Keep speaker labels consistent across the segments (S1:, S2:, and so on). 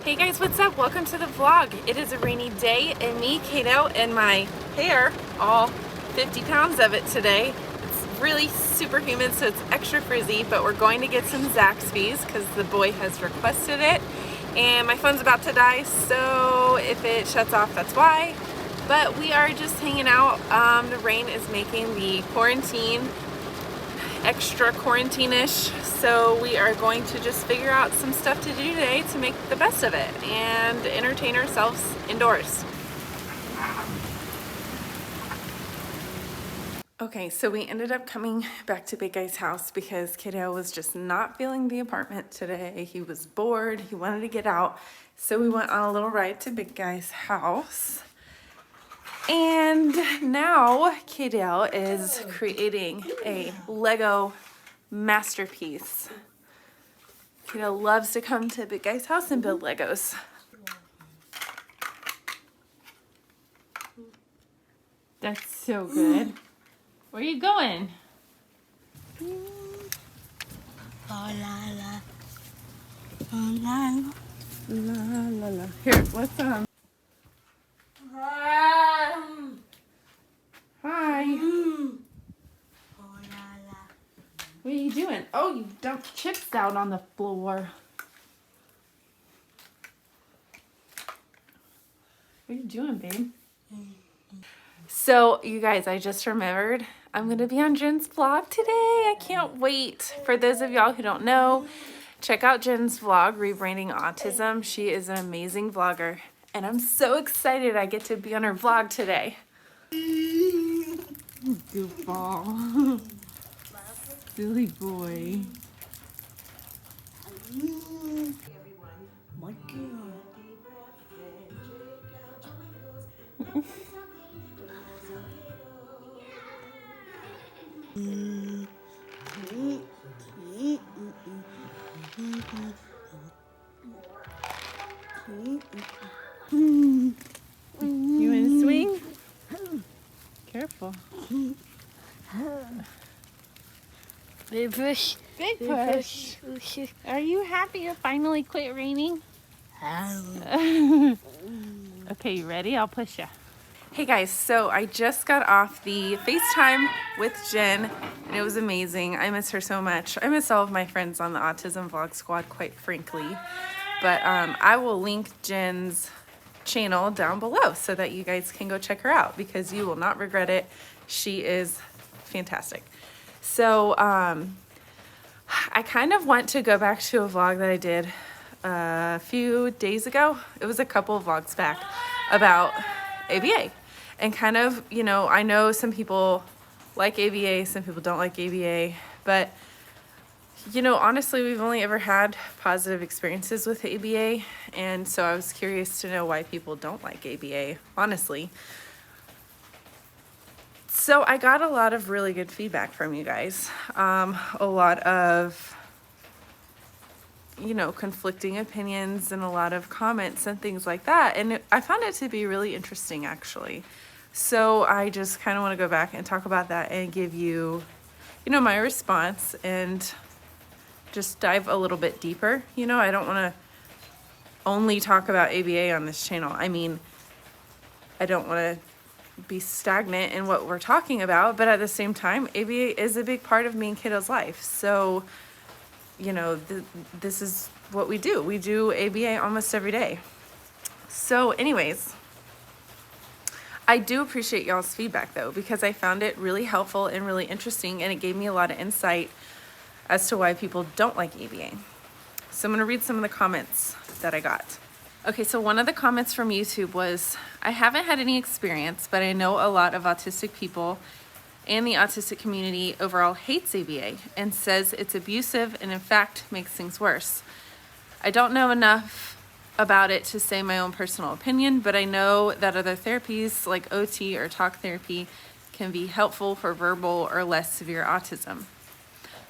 S1: Hey guys, what's up? Welcome to the vlog. It is a rainy day and me, Kaidale, and my hair, all 50 pounds of it today. It's really super humid, so it's extra frizzy, but we're going to get some Zaxby's because the boy has requested it. And my phone's about to die, so if it shuts off, that's why. But we are just hanging out. The rain is making the quarantine extra quarantine-ish, so we are going to just figure out some stuff to do today to make the best of it and entertain ourselves indoors. Okay, so we ended up coming back to Big Guy's house because Kiddo was just not feeling the apartment today. He was bored, he wanted to get out, so we went on a little ride to Big Guy's house. And now Kaidale is creating a Lego masterpiece. Kaidale loves to come to Big Guy's house and build Legos. That's so good. Where are you going?
S2: Oh la la. Oh la
S1: La la la. Here, what's Hi. What are you doing? Oh, you dumped chips out on the floor. What are you doing, babe? So, you guys, I just remembered I'm going to be on Jen's vlog today. I can't wait. For those of y'all who don't know, check out Jen's vlog, Rebranding Autism. She is an amazing vlogger, and I'm so excited I get to be on her vlog today. Goofball. Silly boy.
S2: my God.
S1: You want to swing? Careful.
S2: Big push.
S1: Big push. Are you happy it finally quit raining? Okay, you ready? I'll push you. Hey guys, so I just got off the FaceTime with Jen and it was amazing. I miss her so much. I miss all of my friends on the Autism Vlog Squad, quite frankly. But I will link Jen's channel down below so that you guys can go check her out because you will not regret it. She is fantastic. So I kind of want to go back to a vlog that I did a few days ago. It was a couple of vlogs back about ABA. And kind of, you know, I know some people like ABA, some people don't like ABA, but, you know, honestly, we've only ever had positive experiences with ABA, and so I was curious to know why people don't like ABA, honestly. So I got a lot of really good feedback from you guys. A lot of, you know, conflicting opinions and a lot of comments and things like that. And I found it to be really interesting, actually. So I just kind of want to go back and talk about that and give you, you know, my response and just dive a little bit deeper. You know, I don't want to only talk about ABA on this channel. I mean, I don't want to be stagnant in what we're talking about, but at the same time, ABA is a big part of me and Kiddo's life. So, you know, this is what we do. We do ABA almost every day. So anyways, I do appreciate y'all's feedback though, because I found it really helpful and really interesting, and it gave me a lot of insight as to why people don't like ABA. So I'm going to read some of the comments that I got. Okay, so one of the comments from YouTube was, I haven't had any experience, but I know a lot of autistic people and the autistic community overall hates ABA and says it's abusive and in fact makes things worse. I don't know enough about it to say my own personal opinion, but I know that other therapies like OT or talk therapy can be helpful for verbal or less severe autism.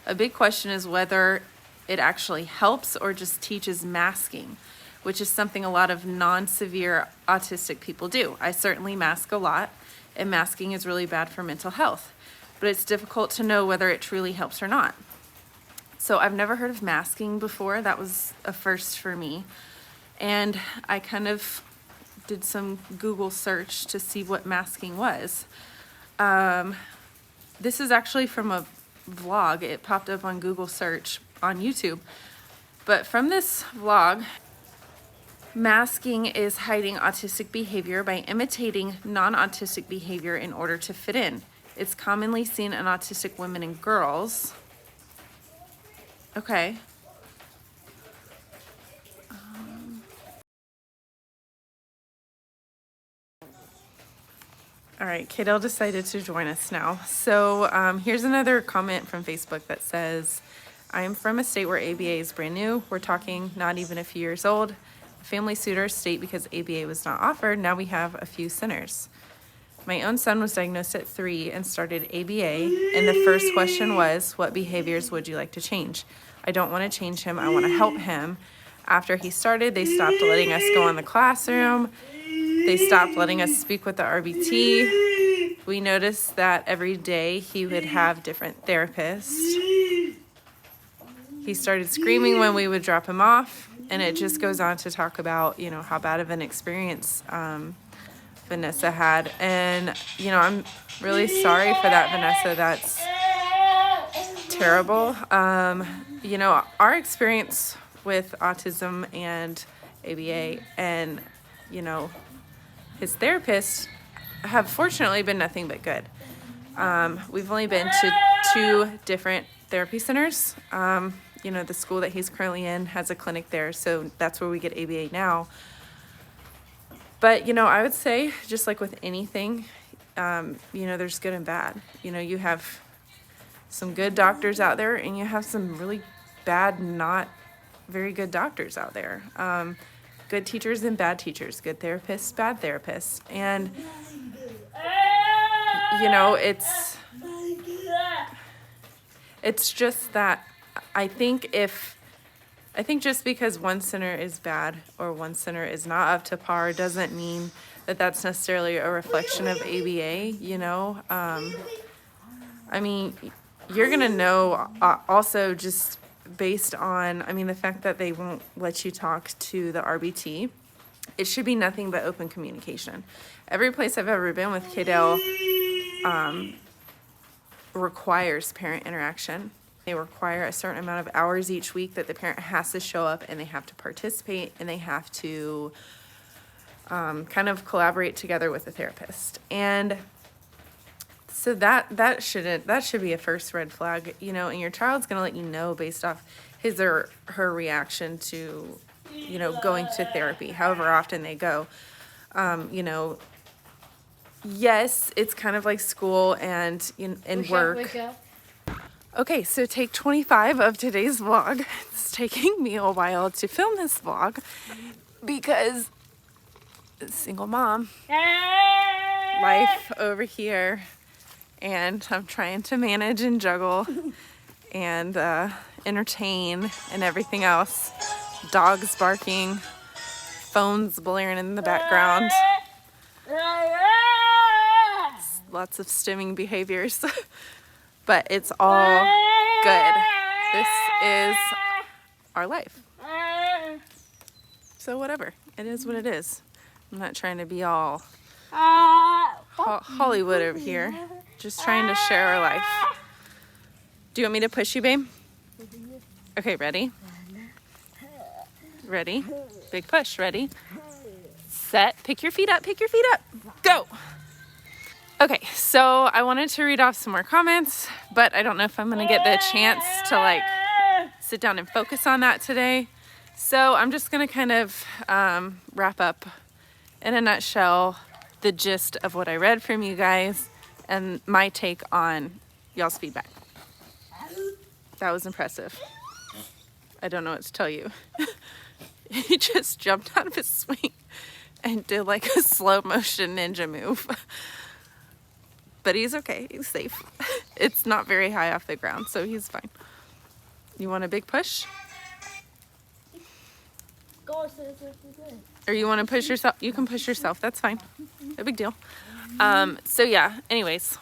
S1: A big question is whether it actually helps or just teaches masking, which is something a lot of non-severe autistic people do. I certainly mask a lot, and masking is really bad for mental health, but it's difficult to know whether it truly helps or not. So I've never heard of masking before. That was a first for me. And I kind of did some Google search to see what masking was. This is actually from a vlog. It popped up on Google search on YouTube. But from this vlog, masking is hiding autistic behavior by imitating non-autistic behavior in order to fit in. It's commonly seen in autistic women and girls. Okay. All right, Kaidale decided to join us now. So here's another comment from Facebook that says, I am from a state where ABA is brand new. We're talking not even a few years old. Family sued our state because ABA was not offered. Now we have a few centers. My own son was diagnosed at 3 and started ABA. And the first question was, what behaviors would you like to change? I don't want to change him. I want to help him. After he started, they stopped letting us go in the classroom. They stopped letting us speak with the RBT. We noticed that every day he would have different therapists. He started screaming when we would drop him off, and it just goes on to talk about, you know, how bad of an experience Vanessa had. And, you know, I'm really sorry for that, Vanessa. That's terrible. You know, our experience with autism and ABA and, you know, his therapists have fortunately been nothing but good. We've only been to 2 different therapy centers. You know, the school that he's currently in has a clinic there, so that's where we get ABA now. But, you know, I would say, just like with anything, you know, there's good and bad. You know, you have some good doctors out there, and you have some really bad, not very good doctors out there. Good teachers and bad teachers, good therapists, bad therapists. And, you know, it's just that I think just because one center is bad or one center is not up to par doesn't mean that that's necessarily a reflection of ABA, you know? I mean, you're gonna know also just based on, I mean, the fact that they won't let you talk to the RBT, it should be nothing but open communication. Every place I've ever been with Kaidale requires parent interaction. They require a certain amount of hours each week that the parent has to show up, and they have to participate, and they have to kind of collaborate together with the therapist. And so that should be a first red flag, you know, and your child's gonna let you know based off his or her reaction to, you know, going to therapy, however often they go. You know, yes, it's kind of like school and work. Okay, so take 25 of today's vlog. It's taking me a while to film this vlog because single mom life over here. And I'm trying to manage and juggle and entertain and everything else. Dogs barking, phones blaring in the background. Lots of stimming behaviors. But it's all good. This is our life. So whatever. It is what it is. I'm not trying to be all Hollywood over here. Just trying to share our life. Do you want me to push you, babe? Okay, ready? Ready? Big push, ready? Set, pick your feet up, go! Okay, so I wanted to read off some more comments, but I don't know if I'm gonna get the chance to like sit down and focus on that today. So I'm just gonna kind of wrap up in a nutshell the gist of what I read from you guys and my take on y'all's feedback. That was impressive. I don't know what to tell you. He just jumped out of his swing and did like a slow motion ninja move. But he's okay, he's safe. It's not very high off the ground, so he's fine. You want a big push? Or you want to push yourself? You can push yourself, that's fine. No big deal. So yeah, anyways.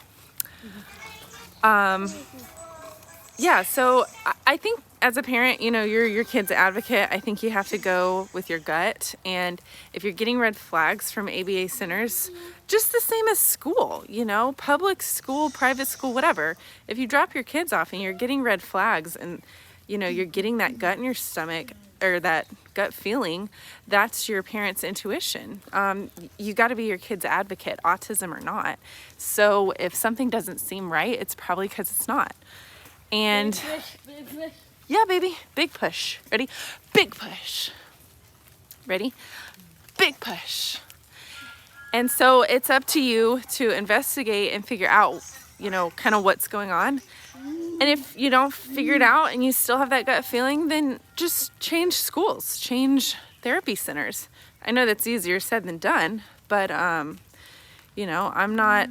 S1: yeah, so I think as a parent, you know, you're your kid's advocate. I think you have to go with your gut. And if you're getting red flags from ABA centers, just the same as school, you know, public school, private school, whatever. If you drop your kids off and you're getting red flags and, you know, you're getting that gut in your stomach or that gut feeling, that's your parent's intuition. You got to be your kid's advocate, autism or not. So if something doesn't seem right, it's probably because it's not. And yeah, baby, big push. Ready? Big push. Ready? Big push. And so it's up to you to investigate and figure out, you know, kind of what's going on. And if you don't figure it out and you still have that gut feeling, then just change schools, change therapy centers. I know that's easier said than done, but, you know, I'm not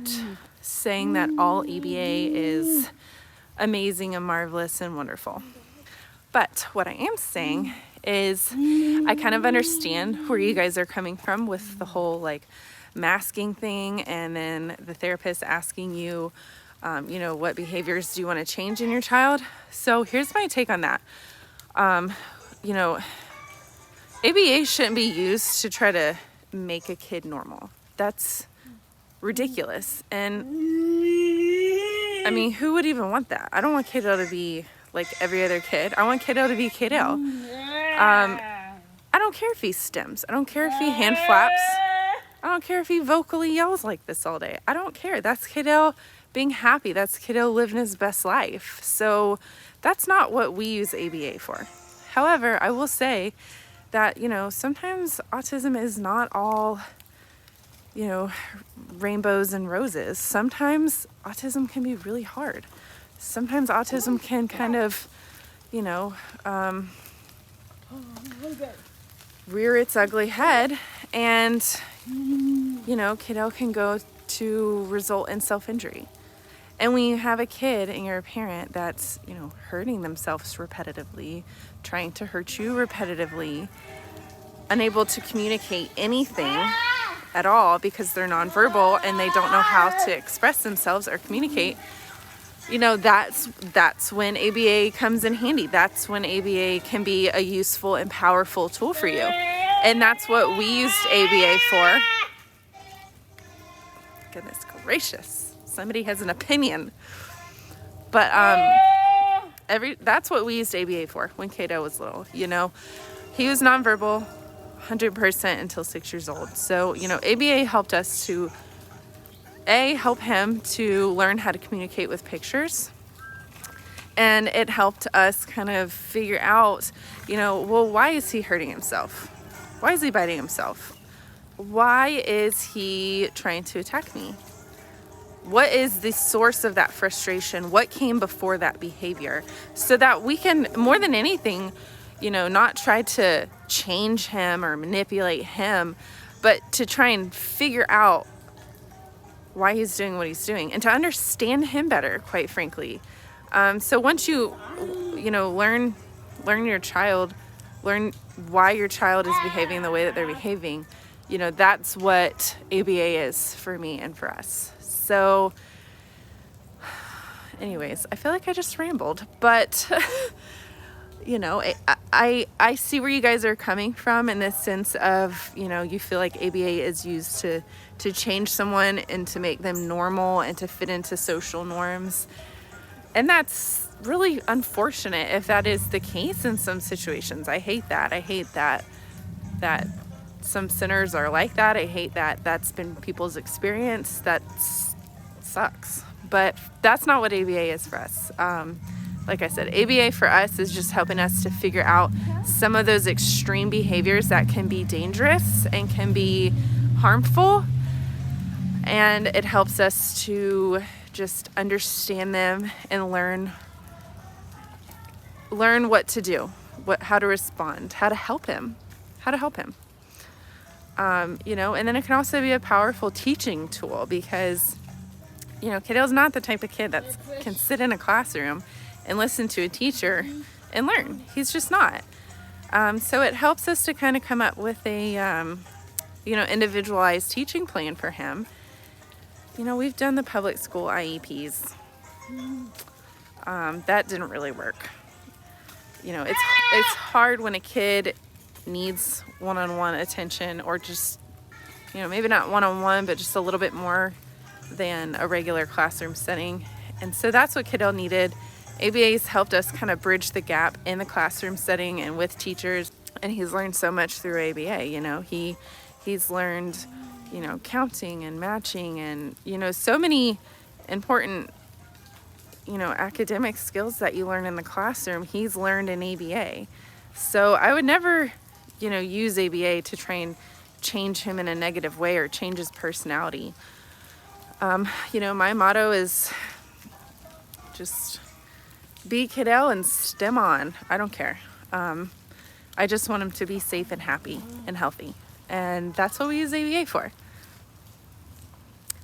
S1: saying that all ABA is amazing and marvelous and wonderful. But what I am saying is I kind of understand where you guys are coming from with the whole like masking thing, and then the therapist asking you, you know, what behaviors do you want to change in your child? So here's my take on that. You know, ABA shouldn't be used to try to make a kid normal. That's ridiculous. And I mean, who would even want that? I don't want Kaidale to be like every other kid. I want Kaidale to be Kaidale. I don't care if he stems. I don't care if he hand flaps. I don't care if he vocally yells like this all day. I don't care. That's Kaidale being happy. That's Kaidale living his best life. So that's not what we use ABA for. However, I will say that, you know, sometimes autism is not all, you know, rainbows and roses. Sometimes autism can be really hard. Sometimes autism can kind of, you know, rear its ugly head, and, you know, Kaidale can go to result in self-injury. And when you have a kid and you're a parent that's, you know, hurting themselves repetitively, trying to hurt you repetitively, unable to communicate anything at all because they're nonverbal and they don't know how to express themselves or communicate, you know, that's when ABA comes in handy. That's when ABA can be a useful and powerful tool for you. And that's what we used ABA for. Goodness gracious. Somebody has an opinion. But that's what we used ABA for when Kato was little, you know. He was nonverbal 100% until 6 years old. So, you know, ABA helped us to help him to learn how to communicate with pictures. And it helped us kind of figure out, you know, well, why is he hurting himself? Why is he biting himself? Why is he trying to attack me? What is the source of that frustration? What came before that behavior? So that we can, more than anything, you know, not try to change him or manipulate him, but to try and figure out why he's doing what he's doing and to understand him better, quite frankly. So once you know, learn your child, learn why your child is behaving the way that they're behaving, you know, that's what ABA is for me and for us. So anyways, I feel like I just rambled, but you know, I see where you guys are coming from in this sense of, you know, you feel like ABA is used to change someone and to make them normal and to fit into social norms. And that's really unfortunate if that is the case in some situations. I hate that. I hate that some centers are like that. I hate that that's been people's experience. That sucks. But that's not what ABA is for us. Like I said, ABA for us is just helping us to figure out some of those extreme behaviors that can be dangerous and can be harmful. And it helps us to just understand them and learn what to do, how to respond, how to help him. You know, and then it can also be a powerful teaching tool because, you know, Kaidale's not the type of kid that can sit in a classroom and listen to a teacher and learn. He's just not. So it helps us to kind of come up with a, you know, individualized teaching plan for him. You know, we've done the public school IEPs. that didn't really work. You know, it's hard when a kid needs one-on-one attention, or just, you know, maybe not one-on-one, but just a little bit more than a regular classroom setting. And so that's what Kaidale needed. ABA's helped us kind of bridge the gap in the classroom setting and with teachers. And he's learned so much through ABA. You know, he's learned, you know, counting and matching and, you know, so many important, you know, academic skills that you learn in the classroom, he's learned in ABA. So I would never, you know, use ABA to try and change him in a negative way or change his personality. You know, my motto is just be Kaidale and stem on. I don't care. I just want him to be safe and happy and healthy. And that's what we use ABA for.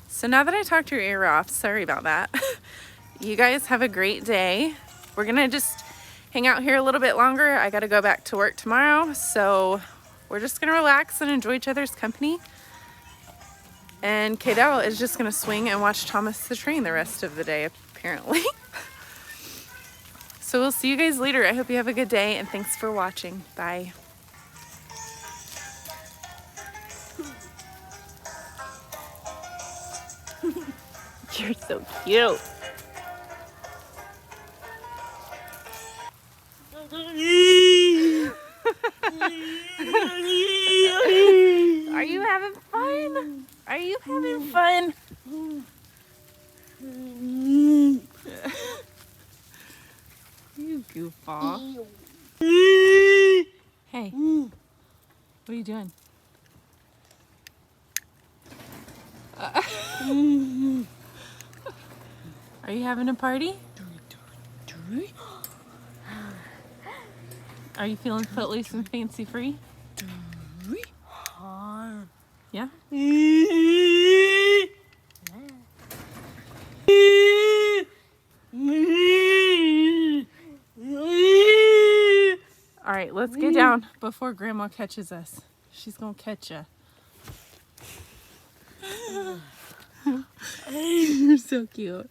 S1: So now that I talked your ear off, sorry about that. You guys have a great day. We're gonna just hang out here a little bit longer. I gotta go back to work tomorrow. So we're just gonna relax and enjoy each other's company. And Kaidale is just gonna swing and watch Thomas the Train the rest of the day, apparently. So we'll see you guys later. I hope you have a good day, and thanks for watching. Bye. You're so cute. Are you having fun? Are you having fun? You goofball. Hey, what are you doing? Are you having a party? Are you feeling footloose and fancy free? Yeah? All right, let's get down before Grandma catches us. She's gonna catch ya. You're so cute.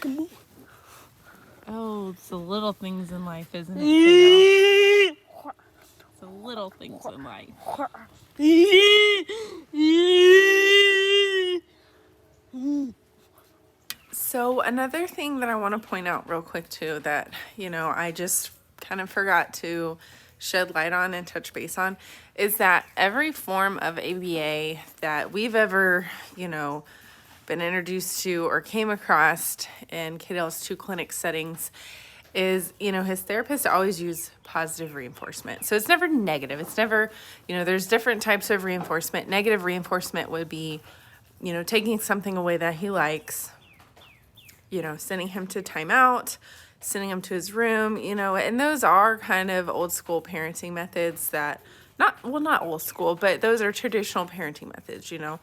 S1: Come on. Oh, it's the little things in life, isn't it, Kaidale? It's the little things in life. So another thing that I want to point out real quick too, that, you know, I just kind of forgot to shed light on and touch base on, is that every form of ABA that we've ever, you know, been introduced to or came across in Kaidale's 2 clinic settings is, you know, his therapists always use positive reinforcement. So it's never negative. It's never, you know, there's different types of reinforcement. Negative reinforcement would be, you know, taking something away that he likes, you know, sending him to timeout, sending him to his room, you know, and those are kind of old school parenting methods that, not old school, but those are traditional parenting methods, you know.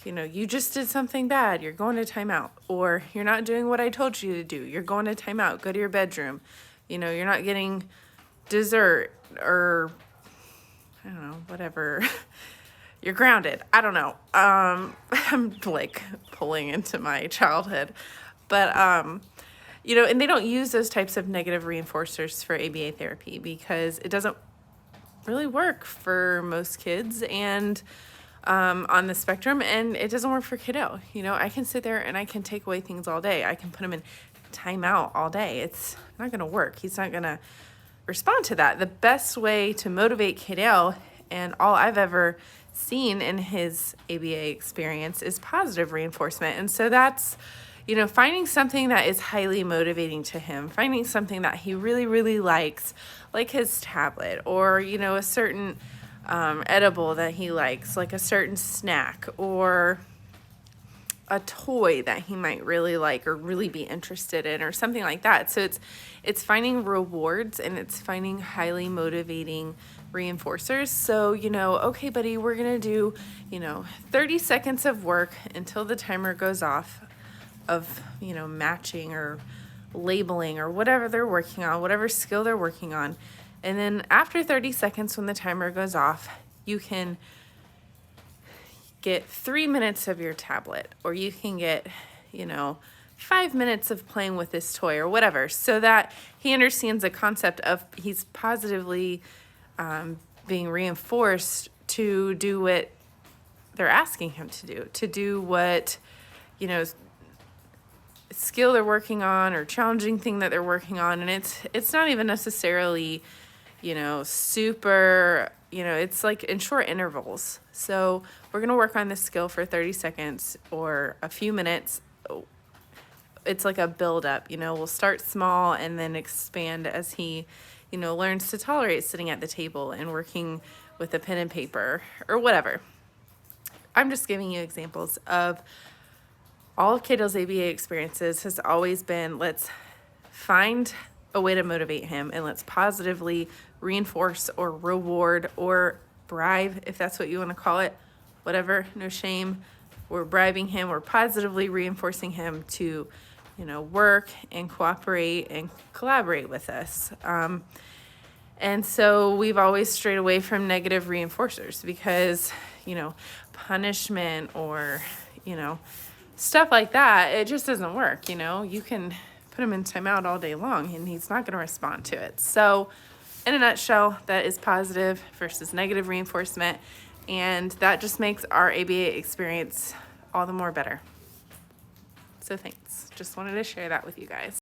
S1: You know, you just did something bad, you're going to timeout, or you're not doing what I told you to do, you're going to timeout, go to your bedroom, you know, you're not getting dessert, or I don't know, whatever. You're grounded. I don't know. I'm like pulling into my childhood, but you know, and they don't use those types of negative reinforcers for ABA therapy because it doesn't really work for most kids and on the spectrum, and it doesn't work for Kaidale. You know, I can sit there and I can take away things all day. I can put him in timeout all day. It's not going to work. He's not going to respond to that. The best way to motivate Kaidale, and all I've ever seen in his ABA experience, is positive reinforcement. And so that's, you know, finding something that is highly motivating to him, finding something that he really, really likes, like his tablet, or, you know, a certain edible that he likes, like a certain snack, or a toy that he might really like or really be interested in, or something like that. So it's finding rewards, and it's finding highly motivating reinforcers. So, you know, okay, buddy, we're gonna do, you know, 30 seconds of work until the timer goes off of, you know, matching or labeling or whatever they're working on, whatever skill they're working on. And then after 30 seconds, when the timer goes off, you can get 3 minutes of your tablet, or you can get, 5 minutes of playing with this toy or whatever, so that he understands the concept of he's positively being reinforced to do what they're asking him to do what, skill they're working on or challenging thing that they're working on. And it's not even necessarily, super, it's like in short intervals. So we're going to work on this skill for 30 seconds or a few minutes. It's like a build up, we'll start small and then expand as he, learns to tolerate sitting at the table and working with a pen and paper or whatever. I'm just giving you examples of all of Kaidale's ABA experiences has always been, let's find a way to motivate him and let's positively reinforce or reward or bribe, if that's what you want to call it, whatever, no shame. We're bribing him, we're positively reinforcing him to, work and cooperate and collaborate with us. And so we've always strayed away from negative reinforcers because, punishment or, stuff like that, it just doesn't work. You can put him in timeout all day long and he's not going to respond to it. So in a nutshell, that is positive versus negative reinforcement. And that just makes our ABA experience all the more better. So thanks. Just wanted to share that with you guys.